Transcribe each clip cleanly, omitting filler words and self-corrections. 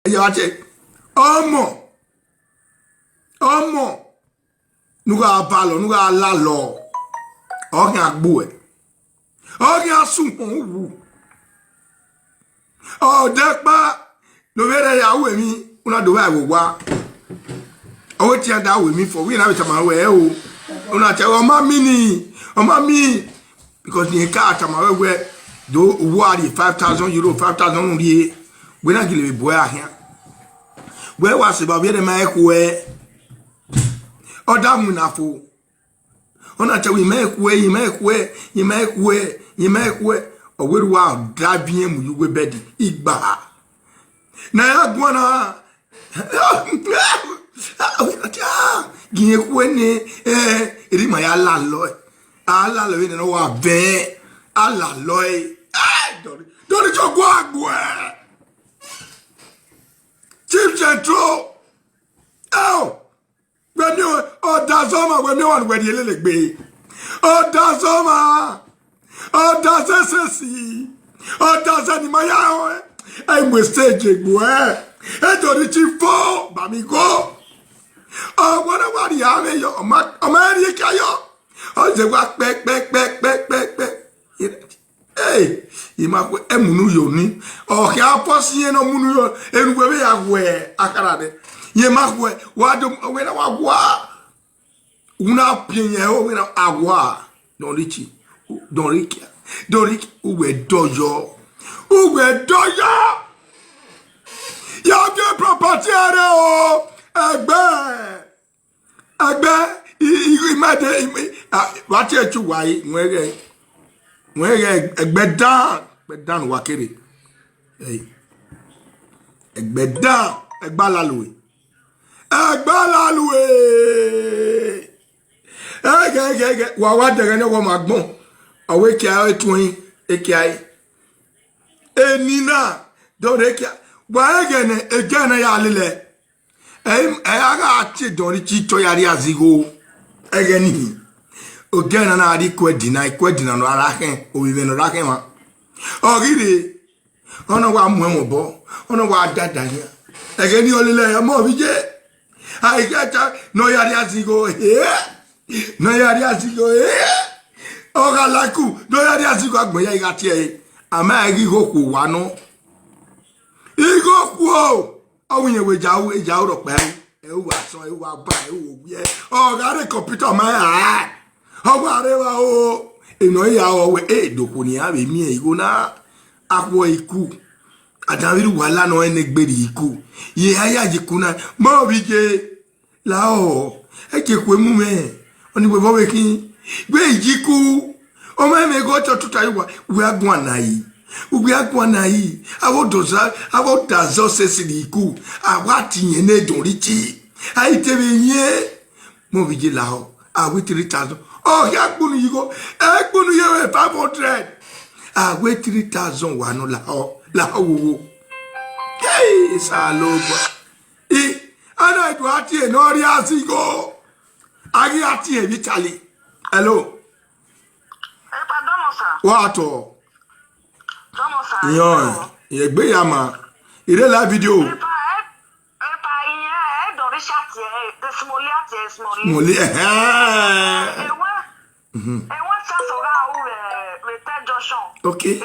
Ejawache. Omo. Nuga balo, nuga lalo. Ogi agboe. Ogi asumon. Oh, dekpa. No vere ya mi. Una do wa. Oh, tia da with me for we na chama we o. Una cha o mami. Because the car chama we do worry 5,000 euro, 5,000 rie. We na gile boy ahia. We was about be the make we. Oda munafo. Ona cha we make we. O we wa drabie mu you we bedi. Igba. Na ya gwana. Gine kweni erima ya ala lo we no wa be ala lo dori jogo agwe chief central when you dazoma when you want we di lelegbe dazoma dazesesi dazani maya ai message gwe dori chief fo ba mi go. Oh, what about the army? Yo, America, yo. Oh, they work back. Hey, you might go emunu yoni. Oh, how possible no munu yo? And where we are, where Akarade. You might go, what do we know? Agua. Una pinya, we know agua. Don't Richie. Don't Ricky. Uwe dojo. You get property, oh. Agbe imade wati echu wai nwere egbedan wakere egbedan egbalalue wa dere ne wo magbon awe kia etun ekiai enina do rekia wa egene ya lele aga ati dori chito yari azigo egeni ogena na ari kwedina no arahen owive no rahen wa ogire ona wa muemobo ona wa dadanya egeni olile mo bije aigacha no yari azigo oga laku no yari azigo agboya igati e ama egi goku wa no igoku o awunye wejawu ejawu ro pe ewu aso ewu aba ewu owie o gare computer ma o gare wa o eno ya o we doko ni abe mi igo na akwo iku adawiru wala no enegberi iku ye aya jikuna mo bije la o ekekwe mu me oni we bowe kin gbe ijiku o ma me go to tutaiwa we agwan na yi ubi akwa na yi awo dazo sesili iku awati yen ne don Richie ai tebe yen mo bije la o awe 3,000 oh ya gbunu yigo gbunu ye 500 awe 3,000 wa no la wo hey saloba ana do ati e no ri asigo ari ati e vitali hello pardon sir what Yo, egbe ya ma. Ire la video. Smoli okay.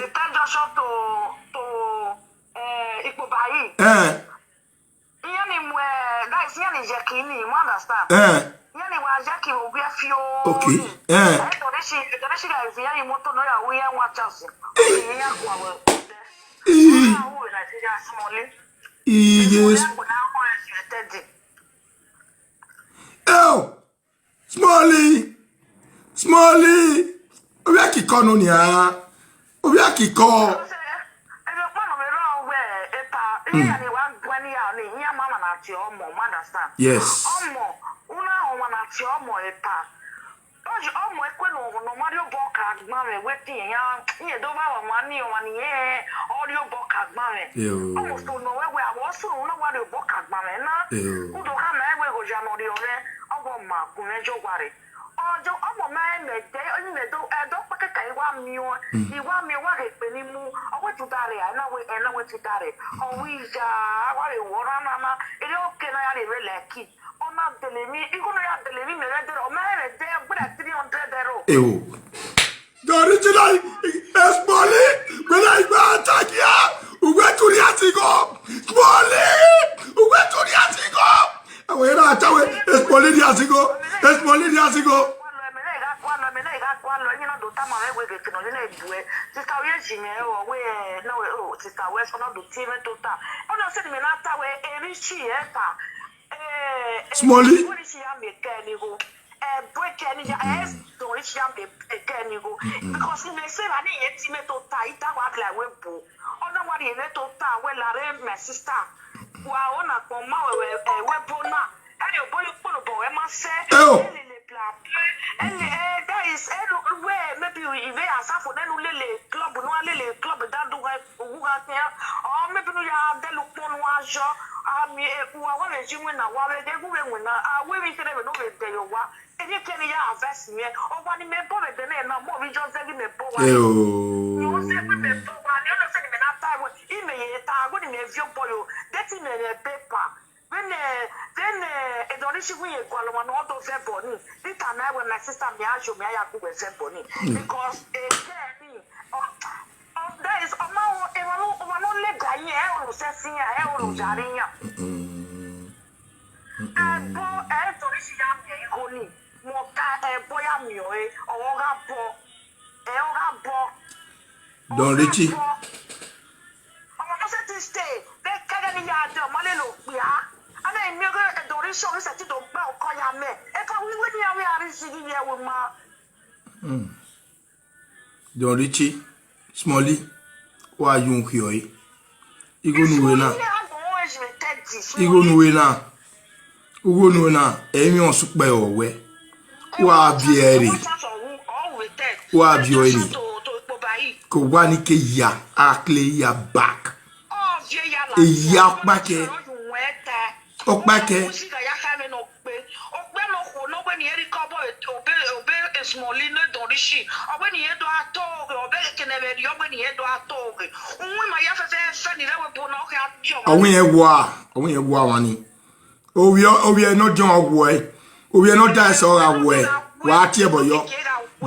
Yes. Oh, Smally. Obi akiko no ni a. Obi akiko. Yes. no Mario Boca mame wetin yan ye do ba wa mani o mani ye audio Boca mame almost no we also no Mario Boca mame na udo ka na we go jano ri ore ogo ma ku mejo gware ojo omo ma me de oni me do do paka kai wa mi o I wa he pe ni mu o we tu dare na we tutare o wi ja wa re wo ele okay na ya le leki ona delemi ikono ya delemi me re o me re de bra 300 ewo the original Smolly when I attack ya ugwe turi atigo Smolly ugwe turi atigo awe na atawe Smolly di atigo Smolly di atigo Smolly break any don't reach down the because in the same I need to tie that what like we bo other one in to tie well my sister who are on a coma weapon and your boy boy must say and that is where maybe you are for then club no club that do who are there or maybe you are the look on one shot who are one as you win a while they go when we can never know it there you are. You can invest me or one in a boy, the name of more regions than in a boy. You say, with the one, you say, after what he may have good in a few boy, that's in a paper. When then a donation we call one out of their body. This time I when my sister me ask you, may I have their body because there is a man, one only guy here who says, I will Jarinia. And boy, I don't see Don Richie. Don Richie, Smolly, why you here? You go nowhere now. You go nowhere now. You go nowhere now. Everyone should buy away. Wa bieri ko wani ke ya akle ya back e ya pake o pake Smolly no dorishi or when he do a talk or better never you when he do a talk my funny that wa wani we no John boy. We are not dice or away. What you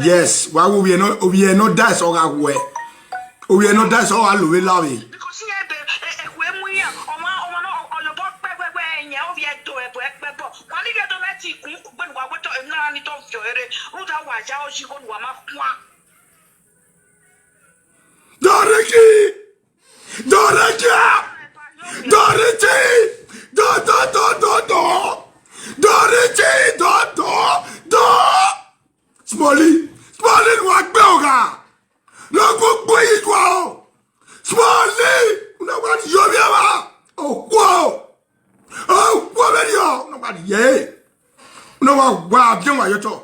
yes, why we are not dice or away. We are not dice or away, love it. Because he had when we are on the boat where you have to a black pepper. One of the magic when we were talking on it of your who that was how she would warm up. Dorothy! Smolly wa gbeoga no go boy it Smolly no one yobiawa oh medio nobody ye no wa bionwa yoto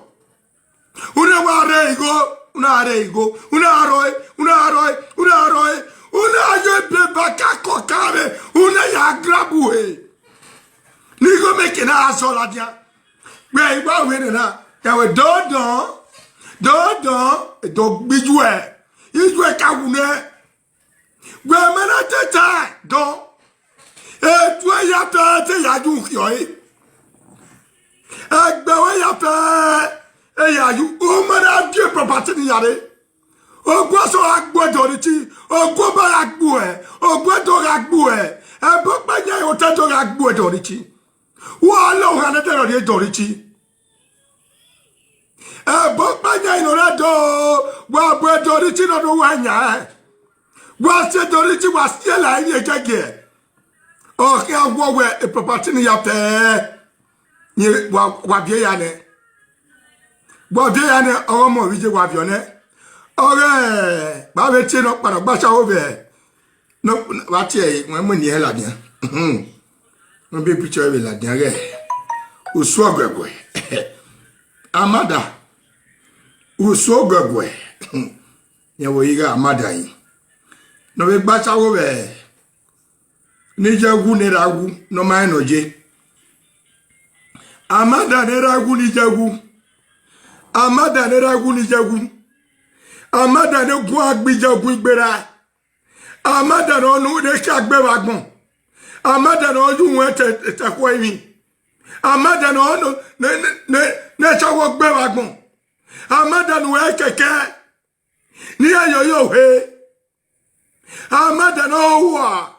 una wa re go una yo be baka kokare una ya grabu he ni go make na asola dia gbe igba we na ya we do gbiju e ijo e ka wune gbe mena teta do e tu ya te ya ju yo e gbe we ya pe e ya ju o mara die property ni yare ogbo so agbo doriti ogbo ba agbo e ogbo do agbo e bo pa je o te do agbo doriti wa lo ha na te doriti bo pa je ino ra do wa bo doriti no do wa nya wa se doriti wa se la ni ejege o ke agbo we e property ni ya pe ni wa bie ya ne bo bie ya ne o mo wi je wa bio ne ore ba we ti no para gba sa obe no wa ti e won mo ni e la dia no be picture we la dia re o so agwagwe amada o so agwagwe ye wo yiga amada yin no be gba sa obe ni jagu ni ragu no ma no je amada ni ragu ni jagu amada ni ragu ni jagu amada ne gun agbija gun igbera amada no nu de ka gbe wa gbon Amada no you went to kwa mi. Amada no ne chawo gbe wagbon. Amada no e keke. Ni ayo he. Amada no wa.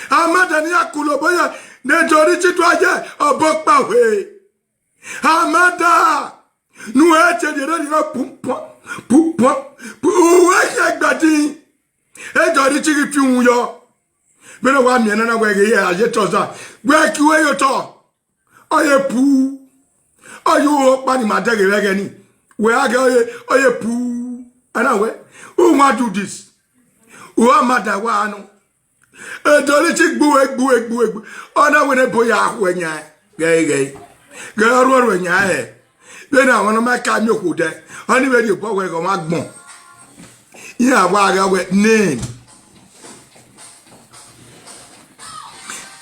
Amada ni akuloboya ne jori chitu aje obokpa we. Amada nu e che dire ni pumpo uwe ye gbadi e jori chiki fi un yo beno wa mi na we ye aje to sa we ki we yo to oye pu oyo pa ni ma dege rege ni we age oye pu ana we who want do this who amada wa anu e jori chiki gbu ona we ne boya ahwenya ge ru nya e be na won ma ka mi okude oni we di po we ko ma gbon ya wa ga we name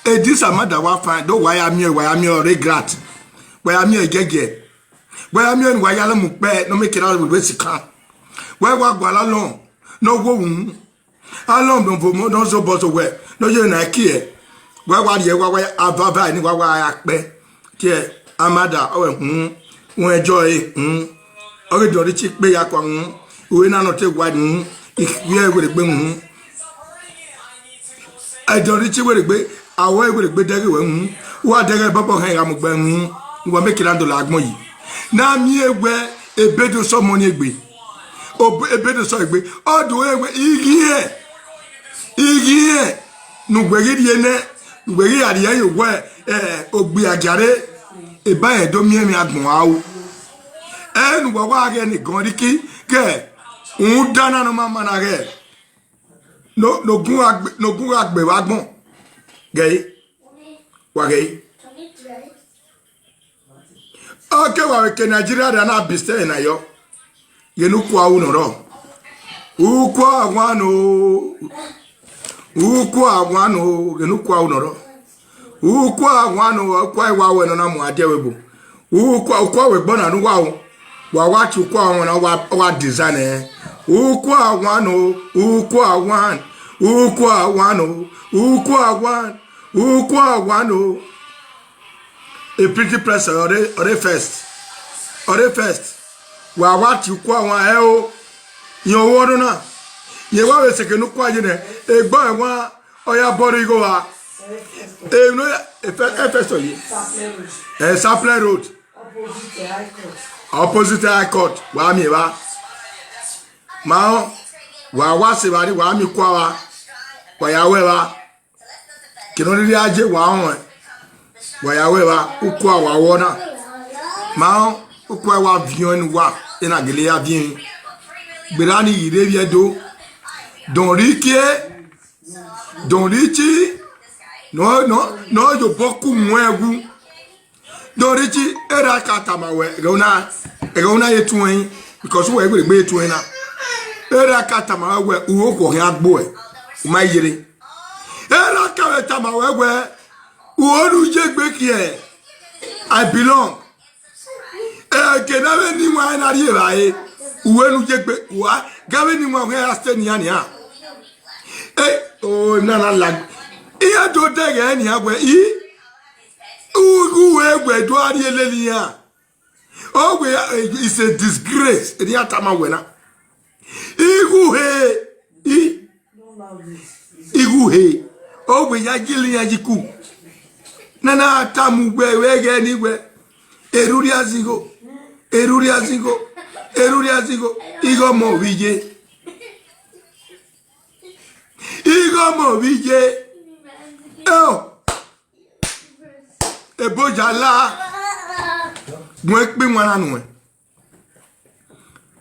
e dis amada wa find do why am regret why am gege why am why ya mu pe no make it out with sika why wa gba lalon no wo hu alon don mo don so bo so we no je na ki e why wa ye wa ababa ni wa ya pe ke amada o hu won enjoy ore do ri chi pe ya kwa we na no te gwa ni we we gbe I do ri chi we gbe awo we gbe dere we wa dere babo han ya mo gbe wa make lando la agbon yi na mi egbe ebedo so mo ni egbe ebedo so egbe odo egbe igi nu gberi die ne gberi ariye yo we ogbi ajare e ba e do mi agbon awo en wo wa ge ni gan riki ke un dana no mama na ge no gun agbe wa gbon ge wa ge okay wa ke Nigeria da na biste na yo ye nu kwa unu ro ukwa awano ye nu kwa unu ro ukwa awano kwa wa we no na mu ade we bu ukwa we gbon na nu wa wa chu kwa won na wa design ukwa awano a pretty press or first wa wa chu kwa won e o yan wo na ye wa we se kenu kwa je ne egbo won oya bori go wa e no first so yi Sapler Road opposite high court wa mi wa ma wa se ba ni wa mi kwa wa ya we wa kino ri aje wa won wa ya we wa ukwa wa wona ma ukwa wa vion wa ina gele ya bien gbera ni ire bi edo don Richie no yo boku mwegu don Richie era katama we gona yetuwen because we gbe yetuwen na era katama we uwo ko hin agbo e o ma yire era katama we uwo lu je gbe ki e I belong kenawe ni wa na ri ba e uwo lu je gbe wa gawe ni wa he stay ni ya oh na lag iya do dege ni agwe uwe gbe do ari eleli ya oh we is a disgrace e dia tama we na Iguhe oh we ya gili ya jiku nana tamu gbe wege ni gbe eruri azigo igo mo vije oh ebojala mo pe mo anu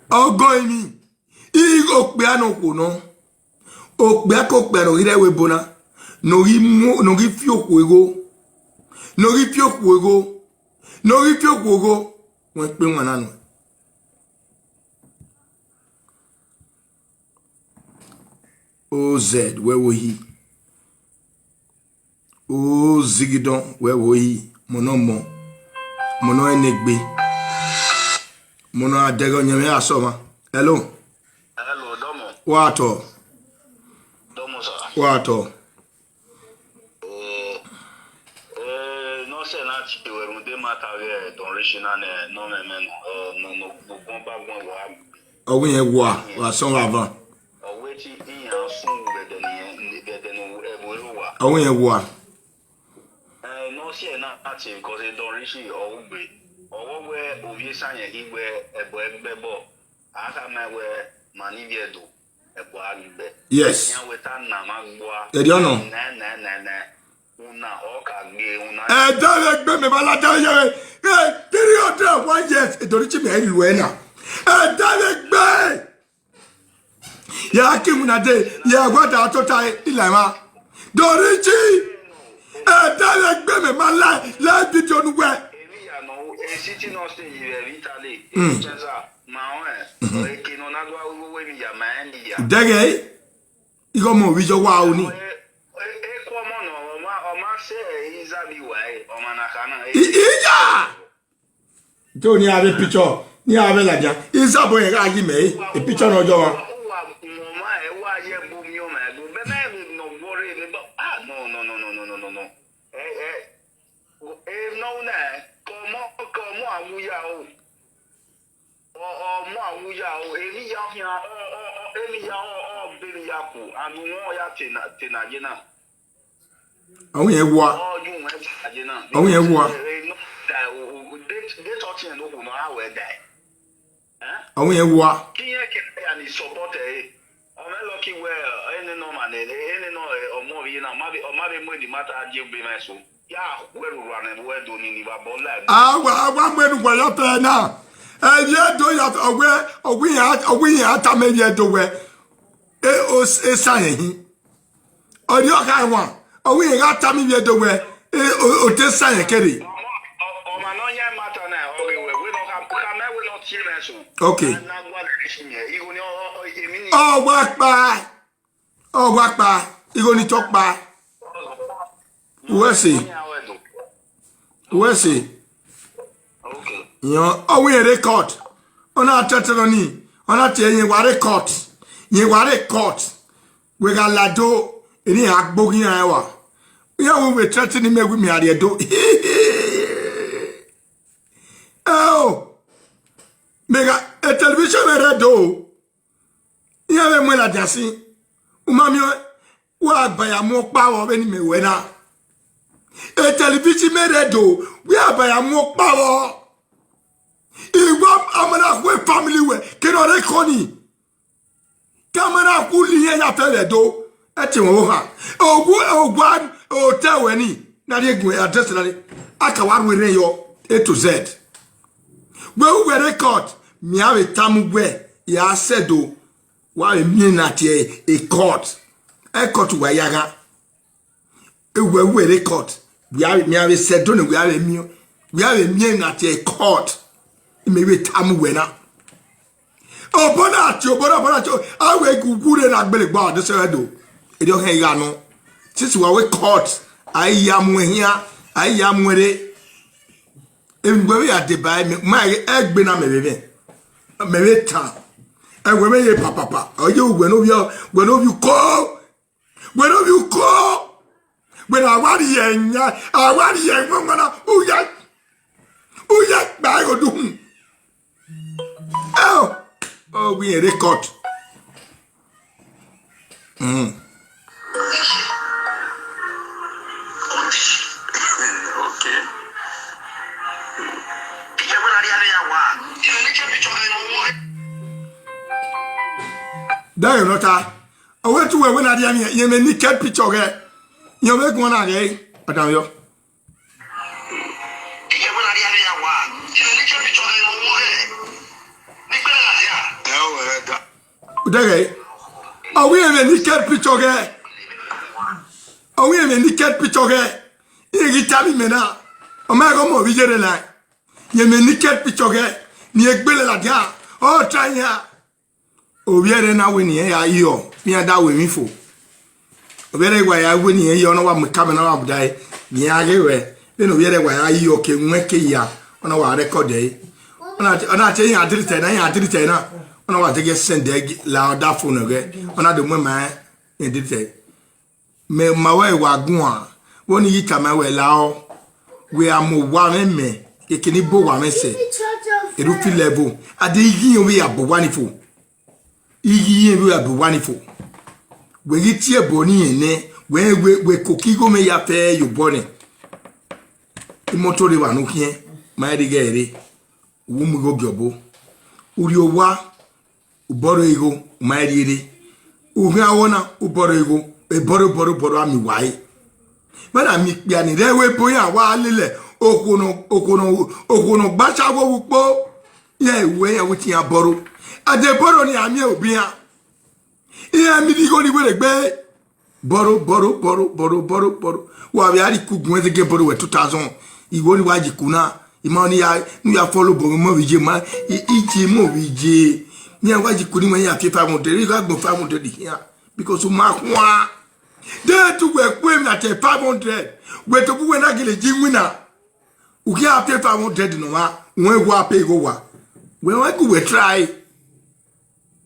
ogo emi igo pe anu ko no o pe ko pe ro ire we bona no ri fi oku ego mo pe mo anu OZ, where were he? Oh, Zigidon, where were he? Mono enegbe. Mono adego nyame asoma. Hello. Hello, Domo. Wato. Domo, sir. Wato. Oh, not to the matter, don't Richie, no, no, Oh, we have war, or some other. Or waiting in our soon with the Oh, we have war. No, see, not because they don't Richie or Ubi. Or where Uvisan, he wear a bebo. I have my wear Maniviedo, a boy. Yes. I don't know. Don't me, Balata. Period, 1 year. Don't reach me, Luena. Don't me. Ya Kimunade, ya what out of time, Ilama. Don't reach me. Don't me, my life. Let it on where. Sitting on stage in Italy, Dege, you go more with your wow. Don't you have a picture? You have a ladder. Is a boy, I give me a picture of your. Oh, yeah, what? Oh, yeah, what? Oh, yeah, what? I'm going to go up there now. And yet, do you have aware or we had to make you do where it was a sign. Or you have one. Or we got to make you do where it is sign, Kerry. Okay. Oh, walk by. Oh, walk by. You're going to talk by. Where's he? Where's he? You know, oh, we record. On our tetany. On our telling you what a court. You what a court. We got Lado in the Akbogi hour. We are we threatening me with me at the door. Oh, mega a television at the door. You have a mela jassy. Umamio, what by a more power of any me when a television made a door. We are by a more power. Amana family we keno rekoni kamera kuli ya tele do eti wo ha ogwan hotel weni na de gun address na de aka wa we yo A to Z we record mi ave tamugwe ya sedo wa mi na tie a court wa yaga we record mi ave sedo ne we ave mi na tie court maybe tamu wena oh bona awe gugure na gbele gba de se do e do he ya no sisi wa we court ayamu hia ayamwere engwe ya de bai ma egbe na mebe ta engwe me ye papa oje ugwe no bi ko when awari ye ngona uya ba go do. Oh, we a record. Okay. There you not. I went to when I did you may naked picture. You make one again. Madam, yo. Dege, are we in a naked picture? Are we in a naked picture? You tell me now. Oh my God, we get a line. You may naked picture. Near Bella, oh, try here. Oh, we are now winning here. You, me and that with me for. Very why I win here. You know what I'm coming up die. Near here. You know, where I you can make ya on our record day. On I tell you, I did it now. On what they get sent there loud that phone again. On the woman in detail. Me my way wa gua. Woni yi ta my way lao. we are mo wa me e kini bo wa me se e do feel level ade yi we abo wanifo yi we abo wanifo we yi tie boni ene we kokigo me ya fe yo boni imoto re wa no hie ma de gere wo mu go gyobo uri owa uboro ego ma ri uhia wona uboro ego e boro ami wai mana mi pia ni rewe boya wa lele okono gbacha wo po ye we ya wuti aboro ade boro ni ami obia iya mi di go ni were gbe boro wa bi ari kugun ezege boro we 2000 iwo ni waji kuna imani ya nu ya follow bo mo bije ma iti mo bije ni waji kuni mo ya 500 ga gbo 500 here because ma kwa de tu we kwem na 500 we to bu we na gele jinwina uki a 500 no ma won go ape go wa we try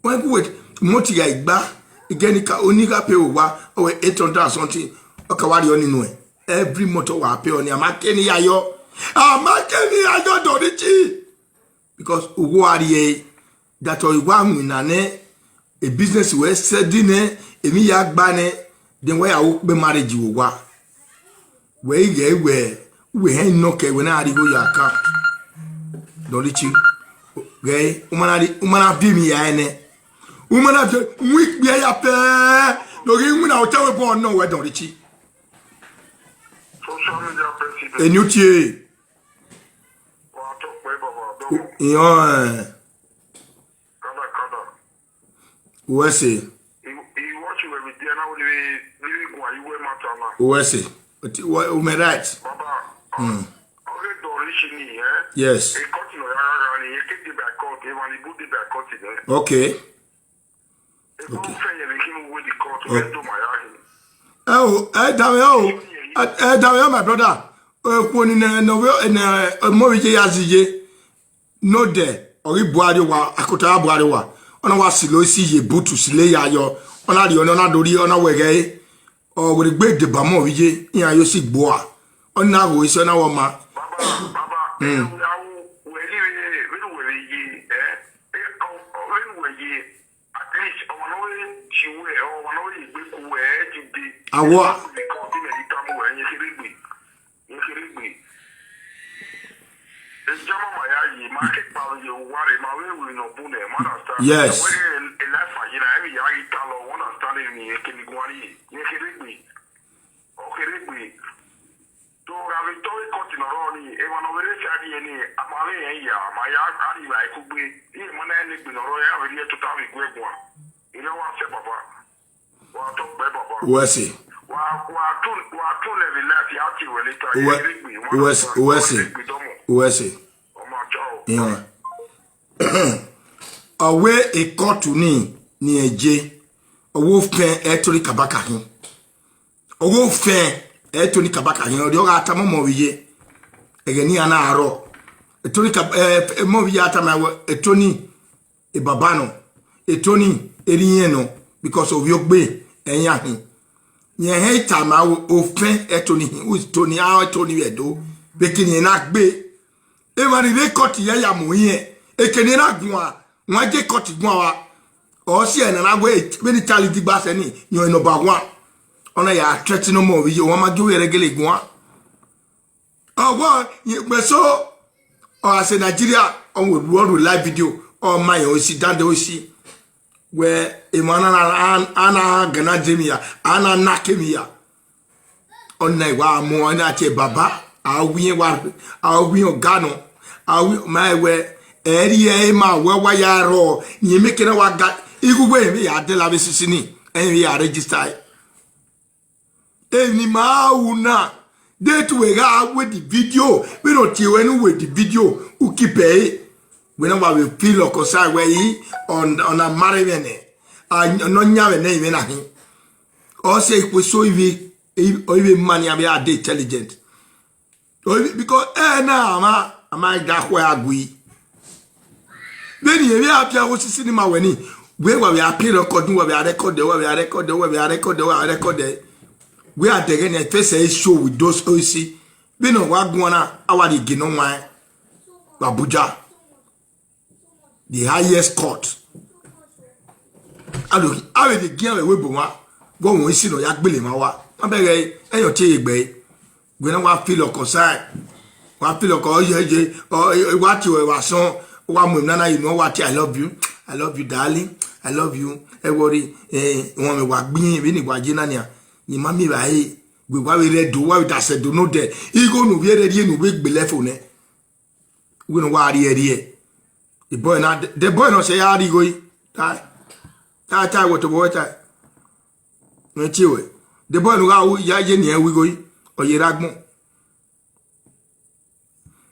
we go moti ga igba igeni ka oniga pe wa o 800 something o ka wari oni nu e every motor wa pay on amakeni ayo do Richie because owo ari that o iwa nwina ne a business we sedine emi ya gba ne then where I be marriage wo wa we no ke we na ari go ya account do Richie gay umana bi mi ya ene umana we bi ya pe no gi mu na o tawe bo no we do Richie social media president enutie wa to pe baba do iyo kada wese he watch you every day now we go you we matter na wese o me right baba okay do Richie ni yes e continue ya ni e ke be court e wan ibu be court ni okay e go fe ye ni him we the court we do my yahin Damn, my brother. Omorovbiye yazije no de ori buari wa akota buari wa ona wa silo si ye butu sile ya yo ona ri ona dori ona wege o we gbe de ba Omorovbiye yan yo si gbo a ona wo isi ona wo ma baba awa yes wesi yeah awe e kotu ni eje owo fen etori kabaka hin owo fen etori kabaka hin ori o ga ta Omorovbiye egeni ana aro etori Omorovbiye ata ma etoni e baba no etoni eriyen no because of your gbe eyan hin yen he ta ma o fen etoni hin o toni a etoni edo be kini na gbe e ma ri record ye ya mo yen e kini na gun a wọ́n jẹ́ kọ́tì gún wa ọ sí ẹ̀nà lágbó ẹ̀bẹ́ni tààlì dìgbà sẹ́ni yàn number 1 ọ̀nà yà tẹ́tí ní Omorovbiye wọ́n máa gíwé ẹ̀rẹ́gẹ́lẹ̀ gún wa ọgbọ́n gbẹ̀sọ́ ọ̀hásẹ̀ Nàìjíríà ọmọ olùwọ́rù live video ọmọ yẹn ó sì dáńdé ó sì wẹ́ ìmọ̀ àná gánà jẹ́mìyà àná nàkẹ́mìyà ọ̀nà ìwà àmọ́ ọ̀nà àti bàbá àwìn ọ̀gánà àwìn máa wẹ́ eri ma wa ya ro ni mekere wa ga igugwe mi ya de la besisi ni en ya register eni ma una de tu we ga with the video we no ti we no with the video u keep e we no wa we feel like say we on a marivene no nya we na na hin o say we so ibi money abi ade intelligent because na ama ga kwa agui then you have to watch cinema when we appear recording, we are recording, we are taking a face show with those OC Bino wagwana awadi ginonwa Abuja. The highest court. Ado awe de gian we bonwa go won si no yagbele ma wa. Abere eyan ti egbe. Gbe na wa feel okosan. Wa feel oko yeje wa ti we wa son wa mu nana you know what I love you. I love you darling. I love you. E worry won me wa gbin bi ni gwa je na ni a. Ni mami ba e we wa we redo wa we da se do no de. Igo no we ready no we gbe level ne. We no wa ri the boy now, the boy no say how go tie what the boy tie. No chiwe. The boy no how ya je ni we go or ye ragmo.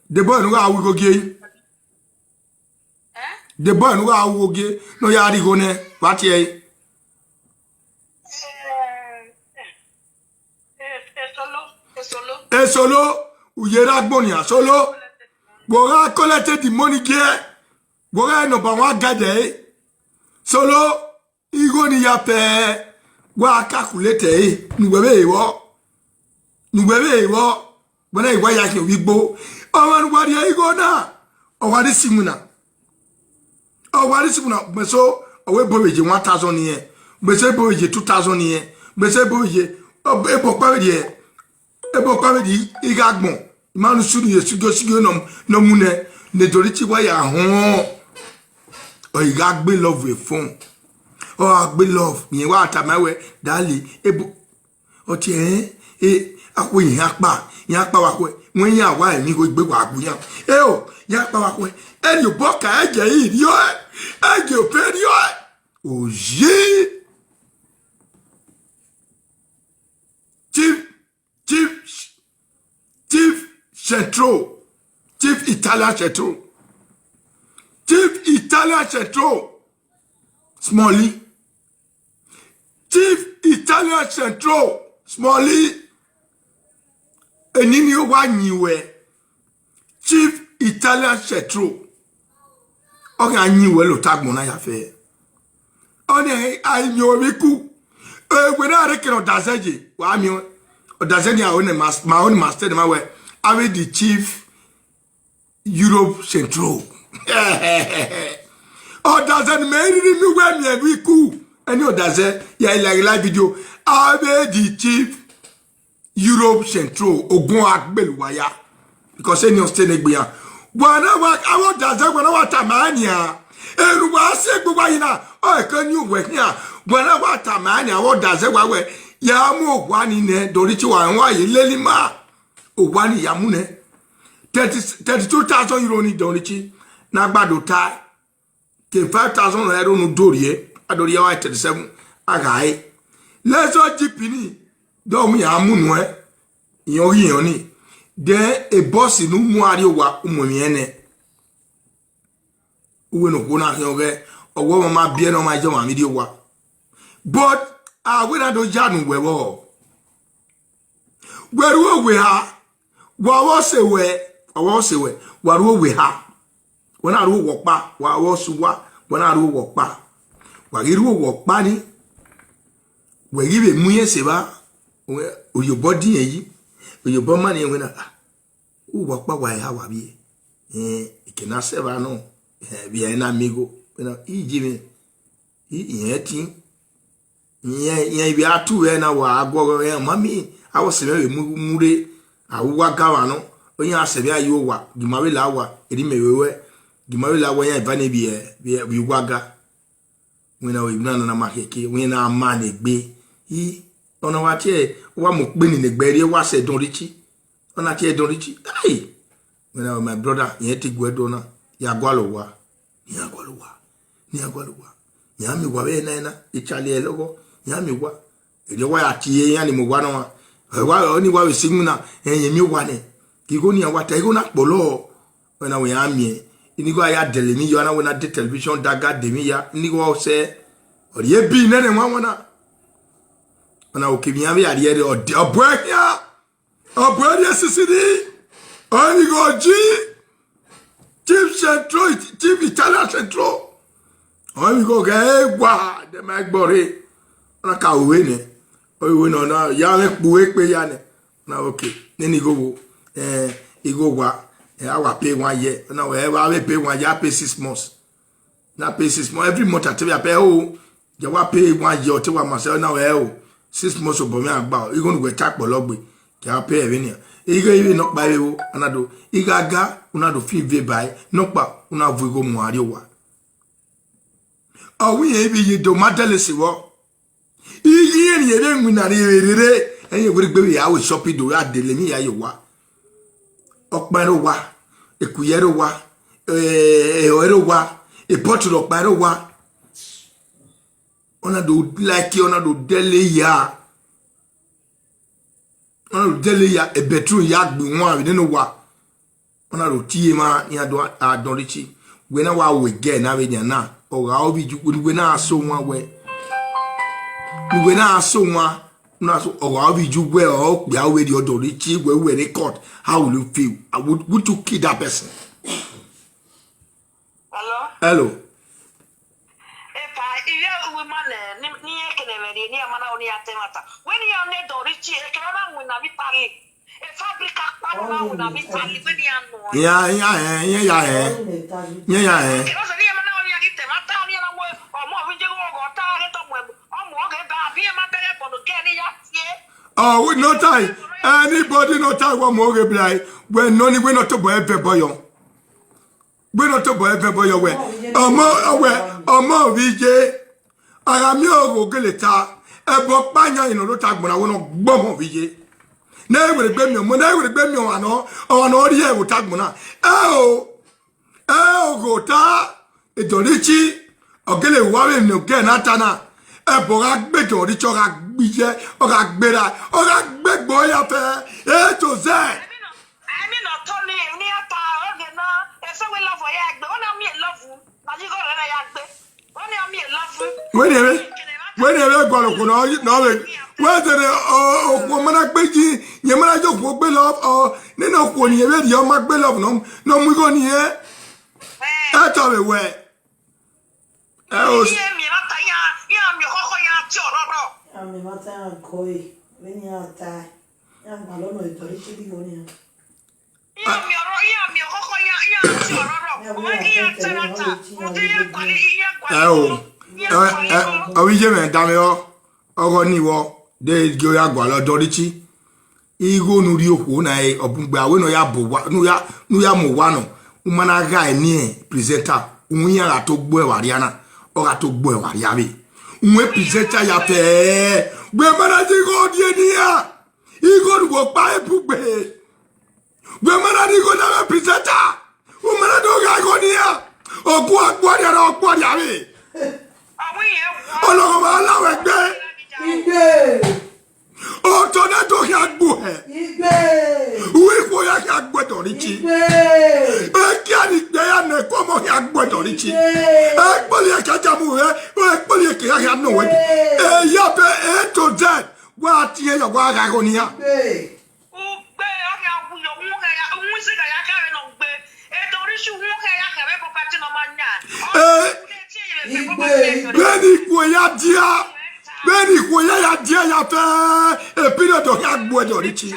The boy no how we go ge. The boy no how we go ge no ya go ne what ye. Solo u ye ragmo ni solo. Bora collecte the money ge. Bora no ba wa gade solo igo ni ya pe wa calculate ni bebe iwo bona iwa ya ke wigbo o wan wa dia igo na o wa di simuna beso o we boweje 1000 ni e beso boweje 2000 ni e beso boweje ebo kwa di igagbon imanu sunu ye sugo no mune ne dorichi wa ya ho. Oh, you got be love with phone. Oh, I be love. You want my dali. Oh, akwe yakpa wakwe. When ya wa ni go gbe wa buyan. Oh, yakpa wakwe. And you boka eje yo. Eje peri yo. Oh, Chief Central. Chief Italian Central. Chief Italian Central. Smalley. Chief Italian Central. Smalley. Enini wa nyiwe. Chief Italian Central. Okay, anyiwe lo tag mona ya fe. One ayo wiku. We na reke no dazeje. Wa mi o dazeje a one my own master ma we. Awe the Chief Europe Central. Oh, doesn't mean you wear me every cool. And you does it, yeah, like live video. I be the Chief Europe Central, Ogun Akbeluwaya. Because any of Senegbian. Whenever I want does it, when I want Tamania. And what say, Bubayina, oh, can you work here? Whenever Tamania, what does it, why, Yamu, one in there, Dorichi, and why, Lelima, or one Yamune. 32,000 euro ni Dorichi. Nagbado tai ke 5,000 euro no dorie adorie wa 37 agai leso jipini do mu ya munu yon ni de e boss nu mu ari wa umumi ene uwe no ko na yoge owo mama bie no ma je ma mi di wa but we na do janu wewo gweru we ha wa sewe waru we ha wona ru wokpa wa wo suwa wona ru wokpa wa ru wokpa ni we gibe muye seba oyobo din eyi oyobo ma ni wena u wokpa wa ha wa bi ikena seba no bi na amigo wena ijime iyeti yen bi atu we na wa agwo mami awo se me mure awuwa gawa no onye asebe ayo wa gimawe la wa eri mewewe gimawe la wa ya vane bi waga wena we na makeke wena ama na egbe yi ona wa tie wa mo pe ni negbe ri wa se don Richie ona tie don Richie ai wena my brother yen ti gwedo na ya gwalo wa ya mi wa be na ichale elogo ya mi wa eri wa ya tie ya ni mo wa na wa oni wa we siguna yen mi wa ne kigo ni awata igo na polo wena we amie inigo aya delemi yo na wena de television daga demi ya inigo se ori ebi nene nwa wona ona okibia be ariere oboya sisidi onigo Chief Central Chief Italian Central onigo ge gwa de magbore ona ka owe ne owe no na ya me puwe pe ya ne na okay nenigo wo Ego wa I will pay 1 year. No, I will pay 1 year, I pay 6 months. Now pay 6 months. Every month I tell you I pay you will pay 1 year to myself now 6 months of me about. You going to go check for lobby. Can pay every even not by you another. Igaga unado fee by no pa una vugo muariowa. Oh, we be do matalesi wo. Ye winari and you will be our shopping do at the lemi ayowa. Okmarowa, a Kuyerowa, a Oerowa, a bottle of Barowa. Ona do like you, ona do deli ya. Ona do deli ya, a bedroom yard be one, we don't know what. Ona do Tima, near Don Richie. When I we get now, or I'll be you when I saw one way. When I saw one. Or how will you well be already your Richie where we record? How will you feel? Would you kill that person? Hello? If I woman near Canary, near Manoni at Temata. When you are near Richie, a caravan will not be party. A fabric will not be party when you are. Yeah. It was a near Manoni at Temata, or more video or target of web. Oh, we no time. Anybody no time one more reply. When none we not to boy boy. We not to boy boy way. Omorovbiye. Arami ogo geleta. Ebo panya ino tag mona wono Omorovbiye. Na we gbe mi mo na we gbe mi ano ori e wo tag mona. Go ta. E Richie. Ogele wawe no ge natana. Ebora gbedo richo ga gbije o ga gbera o ga gbegbo ya fe to z I mean not Tony ni ata o de na e so we love ya gbe o na mi love na ji go na ya gbe o ni mi love when you go ko no we de o mana gbeji ye mana jo ko gbe love o nínú ko ni e be yo ma gbe love no mu go ni e to we we I'm not a coy when you are tired. I'm alone with the Richie Gonia. Owijemen dameo ogo niwo de go ya gwa lo Dorichi igo nuri oku na e obungbe awe no ya bo wa no ya mo wa no umana ga ni presenter umunya ra to gbo e wariana o ga to gbo e wariabe unwe presenter ya fe gbe mana ti go die ni ya igo go pa e bugbe gbe mana ti go na presenter umana do ga go ni ya ogu agbo dia ro gbo dia be Ọlọ́run máa láwọ̀ ẹgbẹ́. Igbe. Ọ̀tọ̀ náà tó kí a gbò ẹ̀. Igbe. Uwe ipò ya kí a gbọ́ ẹ̀tọ̀ Richie. Igbe. Kí a ní gbé ya nà ẹ̀kọ́ mọ́ kí a gbọ́ ẹ̀tọ̀ Richie. Ẹ̀kpọ́lì ẹ̀kẹ́ ajá mu rẹ̀, ẹ̀kpọ́lì ẹ̀kẹ́ ya kí a nà wẹ̀. Ẹ̀yà bẹ ètò dẹ̀, wọ́n á tiẹ̀ yọ̀ wọ́n á ra ẹ̀kọ́ níyà. Ugbe ọkẹ́ àwùyọ̀ òun sì kà yà kẹ́rẹ́ nà gbé. Ètò oríṣi òun kẹ́ yà kẹ́rẹ́ kọ́ pàtí nà máa nyà. Bẹ́ẹ̀ni ipò ya díà. Bẹ́ẹ̀ni ipò ya díà ya fẹ́. Èpínlẹ̀ tó kí a gbọ́ ẹ̀tọ̀ Richie.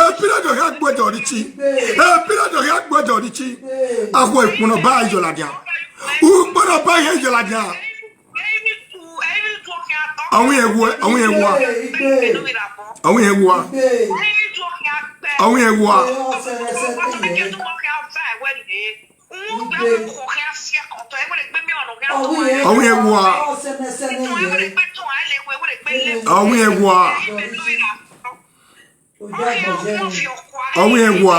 Èpínlẹ̀ tó kí a gbọ́ ẹ̀tọ̀ Richie. Èpínlẹ̀ tó kí a gbọ́ ẹ̀tọ̀ Richie. Àpò ìpùnà bá ìjọba díà. Ìpùnà bá ìjọba díà. Àwọn yẹn wọ. Àwọn yẹn wọ. Àwọn yẹn wọ. Àwọn yẹn wọ. Àwọn yẹn wọ. Àwọn yẹn wọ. Àwọn yẹn wọ.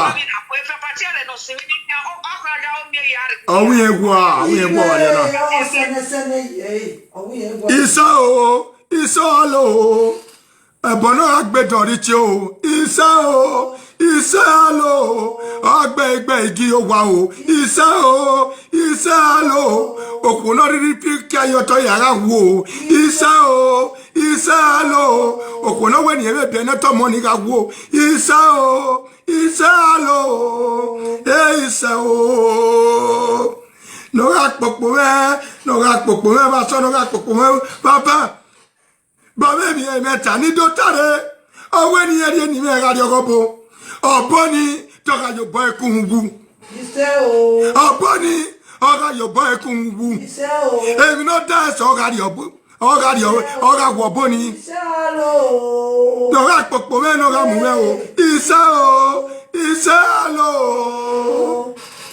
Àwọn yẹn wọ. Àwọn yẹn wọ wà lẹ́nu. Isa lo. Ẹ̀bọ̀n náà gbẹ̀dọ̀ Richie o. Isa lo. Ọgbẹ́ igi o wa o. Isa lo. Òkú náà rí kí ayọ̀tọ̀ yàrá wo. Isa lo. Òkú náà wẹ̀ ní ẹ̀rẹ́ bí ẹ̀nà tọ́mọ ní ká wo. Isa lo. Isa o. Nora pòpò mẹ́ bá sọ nora pòpò mẹ́ bàbá. Bàbá mi ẹ̀ mẹ́ta ní dótàrẹ́. Ọwọ́ ènìyàn rí ẹni mẹ́ra rí ọkọ̀ bò. Oboni toka yo boy kungu. Iseo. Oboni oga yo boy kungu. Iseo. Emi no dance oga yo oga woboni. Iseo. Oga popo me no ga mu me o. Iseo. Iseo.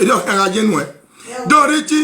Edo ka jenu e. Do Richie